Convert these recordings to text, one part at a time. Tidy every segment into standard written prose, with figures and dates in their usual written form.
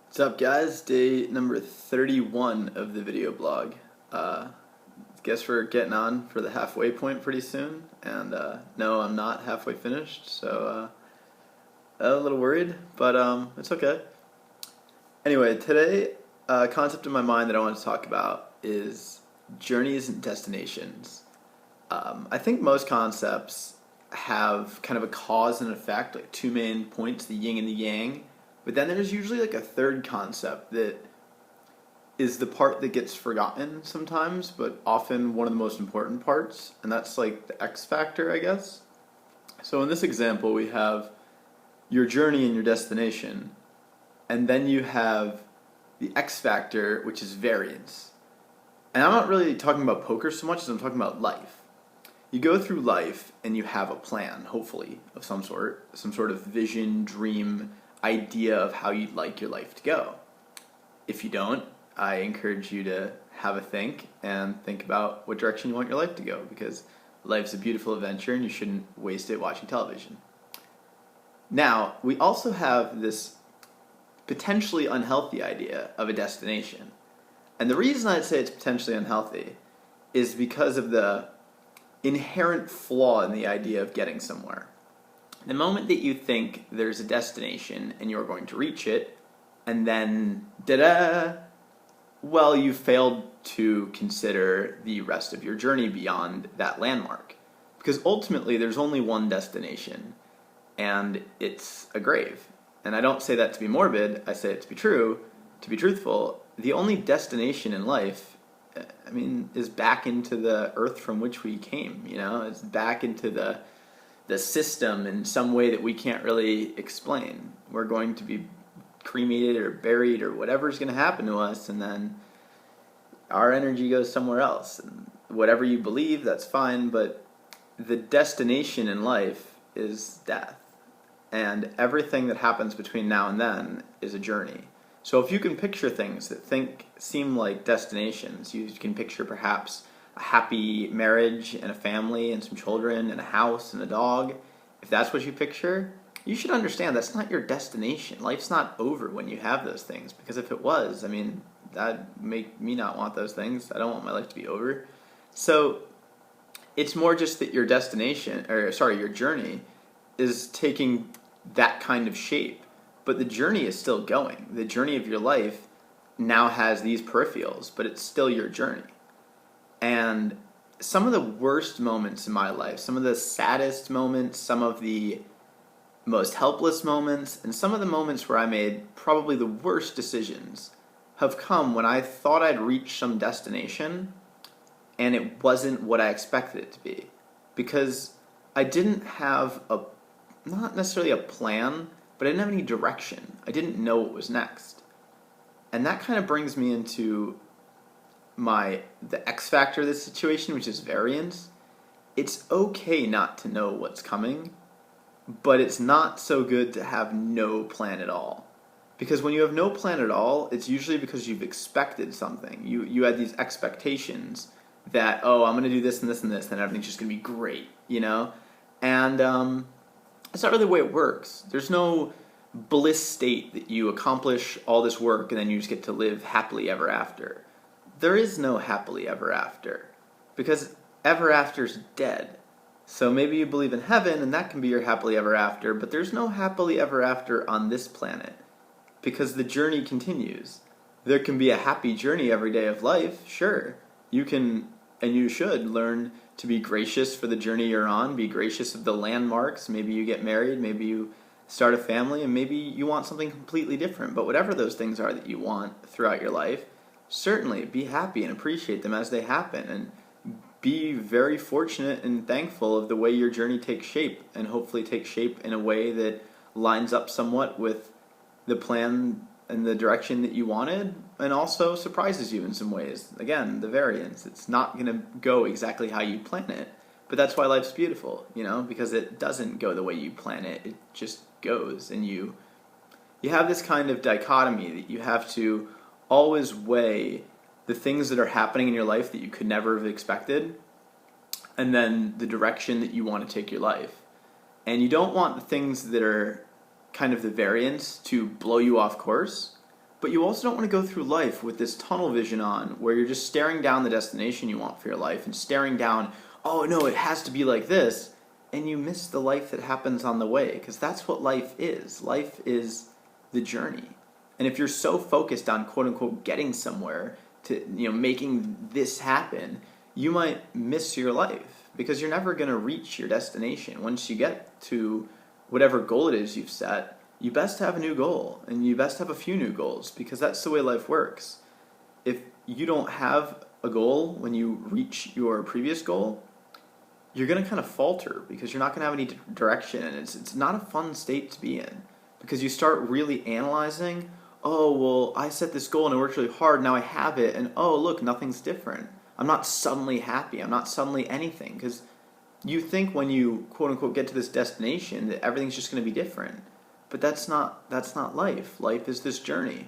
What's up, guys? Day number 31 of the video blog. Guess we're getting on for the halfway point pretty soon, and no, I'm not halfway finished, so a little worried, but it's okay. Anyway, today, a concept in my mind that I want to talk about is journeys and destinations. I think most concepts have kind of a cause and effect, like two main points, the yin and the yang. But then there's usually like a third concept that is the part that gets forgotten sometimes, but often one of the most important parts, and that's like the X factor, I guess. So in this example, we have your journey and your destination, and then you have the X factor, which is variance. And I'm not really talking about poker so much as I'm talking about life. You go through life and you have a plan, hopefully, of some sort of vision, dream, idea of how you'd like your life to go. If you don't, I encourage you to have a think and think about what direction you want your life to go, because life's a beautiful adventure and you shouldn't waste it watching television. Now, we also have this potentially unhealthy idea of a destination. And the reason I'd say it's potentially unhealthy is because of the inherent flaw in the idea of getting somewhere. The moment that you think there's a destination and you're going to reach it, and then, well, you failed to consider the rest of your journey beyond that landmark. Because ultimately, there's only one destination, and it's a grave. And I don't say that to be morbid, I say it to be true, to be truthful. The only destination in life, is back into the earth from which we came, It's back into the system in some way that we can't really explain. We're going to be cremated or buried or whatever's going to happen to us, and then our energy goes somewhere else. And whatever you believe, that's fine, but the destination in life is death. And everything that happens between now and then is a journey. So if you can picture things that seem like destinations, you can picture perhaps a happy marriage and a family and some children and a house and a dog. If that's what you picture, you should understand that's not your destination. Life's not over when you have those things, because if it was, that'd make me not want those things. I don't want my life to be over. So it's more just that your your journey is taking that kind of shape, but the journey is still going. The journey of your life now has these peripherals, but it's still your journey. And some of the worst moments in my life, some of the saddest moments, some of the most helpless moments, and some of the moments where I made probably the worst decisions have come when I thought I'd reached some destination and it wasn't what I expected it to be. Because I didn't have not necessarily a plan, but I didn't have any direction. I didn't know what was next. And that kind of brings me into the X factor of this situation, which is variance. It's okay not to know what's coming, but it's not so good to have no plan at all. Because when you have no plan at all, it's usually because you've expected something. You had these expectations that, I'm going to do this and this and this, and everything's just going to be great, And it's not really the way it works. There's no bliss state that you accomplish all this work and then you just get to live happily ever after. There is no happily ever after, because ever after's dead. So maybe you believe in heaven and that can be your happily ever after, but there's no happily ever after on this planet, because the journey continues. There can be a happy journey every day of life, sure. You can and you should learn to be gracious for the journey you're on, be gracious of the landmarks. Maybe you get married, maybe you start a family, and maybe you want something completely different. But whatever those things are that you want throughout your life, certainly be happy and appreciate them as they happen, and be very fortunate and thankful of the way your journey takes shape, and hopefully takes shape in a way that lines up somewhat with the plan and the direction that you wanted, and also surprises you in some ways. Again, the variance. It's not going to go exactly how you plan it, but that's why life's beautiful, because it doesn't go the way you plan it. It just goes, and you have this kind of dichotomy that you have to always weigh the things that are happening in your life that you could never have expected, and then the direction that you want to take your life. And you don't want the things that are kind of the variance to blow you off course, But you also don't want to go through life with this tunnel vision on, where you're just staring down the destination you want for your life and staring down, oh no, it has to be like this, and you miss the life that happens on the way, because that's what life is. Life is the journey. And if you're so focused on quote unquote getting somewhere, to making this happen, you might miss your life, because you're never going to reach your destination. Once you get to whatever goal it is you've set, you best have a new goal, and you best have a few new goals, because that's the way life works. If you don't have a goal when you reach your previous goal, you're going to kind of falter, because you're not going to have any direction, and it's not a fun state to be in, because you start really analyzing, oh, well, I set this goal and I worked really hard, now I have it, and oh, look, nothing's different. I'm not suddenly happy, I'm not suddenly anything, because you think when you quote unquote get to this destination that everything's just going to be different. But that's not life. Life is this journey.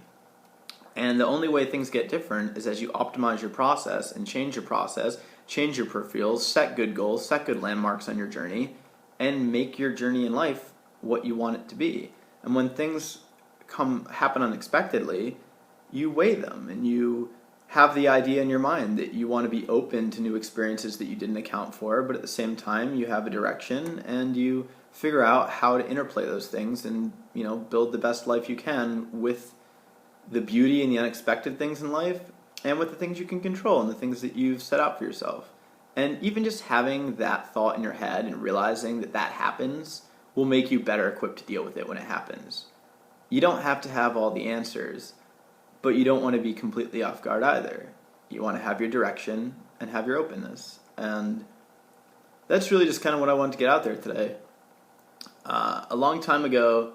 And the only way things get different is as you optimize your process and change your process, change your peripherals, set good goals, set good landmarks on your journey, and make your journey in life what you want it to be. And when things happen unexpectedly, you weigh them, and you have the idea in your mind that you want to be open to new experiences that you didn't account for, but at the same time you have a direction, and you figure out how to interplay those things and build the best life you can with the beauty and the unexpected things in life, and with the things you can control and the things that you've set out for yourself. And even just having that thought in your head and realizing that that happens will make you better equipped to deal with it when it happens. You don't have to have all the answers, but you don't want to be completely off guard either. You want to have your direction and have your openness. And that's really just kind of what I wanted to get out there today. A long time ago,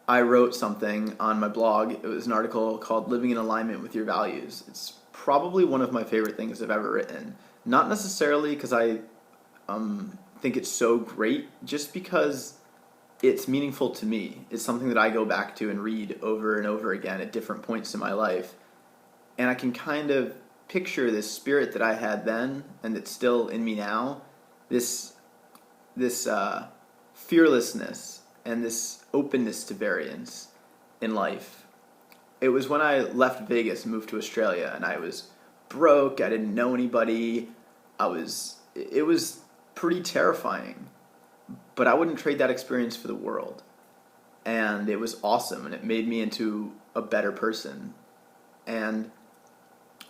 I wrote something on my blog. It was an article called Living in Alignment with Your Values. It's probably one of my favorite things I've ever written. Not necessarily because I think it's so great, just because it's meaningful to me. It's something that I go back to and read over and over again at different points in my life. And I can kind of picture this spirit that I had then and that's still in me now, this fearlessness and this openness to variance in life. It was when I left Vegas and moved to Australia, and I was broke, I didn't know anybody, it was pretty terrifying, but I wouldn't trade that experience for the world. And it was awesome, and it made me into a better person. And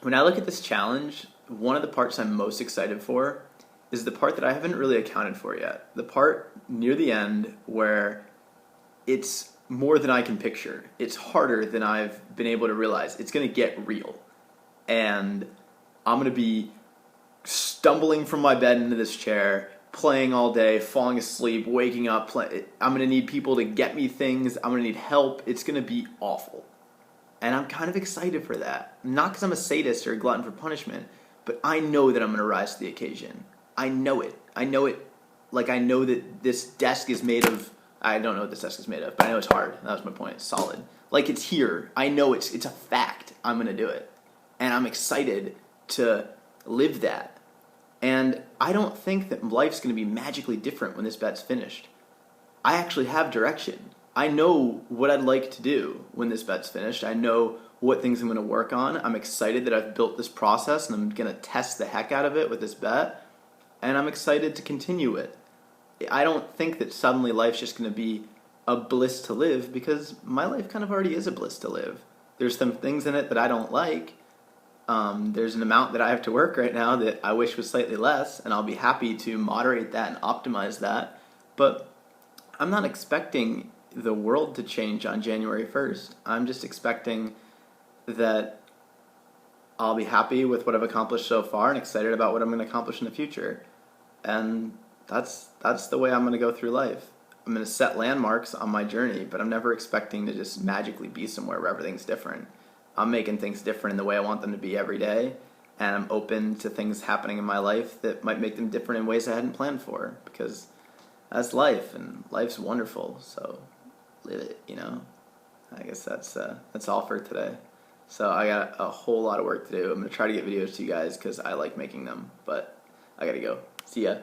when I look at this challenge, one of the parts I'm most excited for is the part that I haven't really accounted for yet. The part near the end where it's more than I can picture. It's harder than I've been able to realize. It's going to get real. And I'm going to be stumbling from my bed into this chair, playing all day, falling asleep, waking up. I'm going to need people to get me things. I'm going to need help. It's going to be awful. And I'm kind of excited for that. Not because I'm a sadist or a glutton for punishment, but I know that I'm going to rise to the occasion. I know it. Like I know that this desk is made of, I don't know what this desk is made of, but I know it's hard. That was my point. It's solid. Like it's here. I know it's a fact. I'm going to do it. And I'm excited to live that. And I don't think that life's going to be magically different when this bet's finished. I actually have direction. I know what I'd like to do when this bet's finished. I know what things I'm going to work on. I'm excited that I've built this process and I'm going to test the heck out of it with this bet. And I'm excited to continue it. I don't think that suddenly life's just going to be a bliss to live, because my life kind of already is a bliss to live. There's some things in it that I don't like. There's an amount that I have to work right now that I wish was slightly less, and I'll be happy to moderate that and optimize that. But I'm not expecting the world to change on January 1st. I'm just expecting that I'll be happy with what I've accomplished so far and excited about what I'm going to accomplish in the future. And that's the way I'm going to go through life. I'm going to set landmarks on my journey, but I'm never expecting to just magically be somewhere where everything's different. I'm making things different in the way I want them to be every day, and I'm open to things happening in my life that might make them different in ways I hadn't planned for, because that's life, and life's wonderful, so live it, I guess that's all for today. So I got a whole lot of work to do. I'm going to try to get videos to you guys because I like making them, but I got to go. See ya.